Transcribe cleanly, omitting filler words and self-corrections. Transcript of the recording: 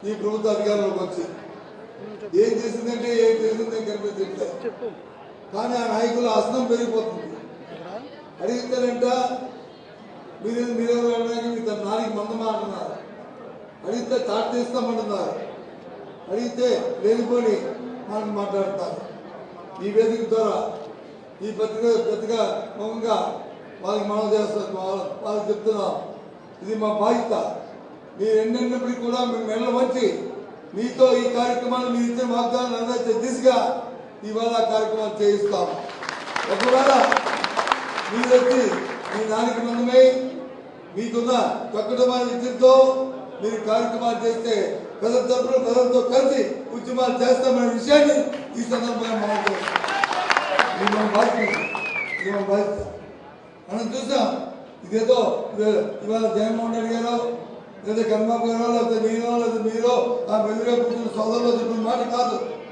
ఈ ప్రభుత్వ అధికారంలోకి వచ్చి ఏం చేసిందంటే ఏం చేసిందని కనిపించట్లేదు. కానీ ఆ నాయకుల అసనం పెరిగిపోతుంది. అడిగితేనంట మీరెవరు అనడానికి మీ తన నానికి మందమా అంటున్నారు. అడిగితే చాట్ చేస్తామంటున్నారు. అడిగితే లేనిపోని మనం మాట్లాడతారు. ఈ వేదిక ద్వారా ఈ పత్రిక ముఖంగా వాళ్ళకి మనం చేస్తాం, వాళ్ళకి చెప్తున్నాం. ఇది మా బాధ్యత. మీరు ఎన్నెన్నప్పటికీ కూడా మేము మెల్ల వచ్చి మీతో ఈ కార్యక్రమాన్ని మీరు ఇచ్చిన వాగ్దానాన్ని నెరవేర్చే దిశగా ఇవాళ కార్యక్రమాలు చేయిస్తాం. ఒకవేళ మీరు వచ్చి మీ నానికి మందమై మీకున్న కక్కుటమైన విద్యతో మీరు కార్యక్రమాలు చేస్తే ప్రజల తరపున ప్రజలతో కలిసి ఉద్యమాలు చేస్తామనే విషయాన్ని ఈ సందర్భంగా మనం బాధ్యత మనం చూసాం. ఇదేదో ఇవాళ జగన్మోహన్ రెడ్డి గారు లేదా కర్మాబు గారో లేకపోతే మీరో లేదా మీరో ఆ వెలుగులో కూర్చున్న సోదరులో చెప్పిన మాట కాదు.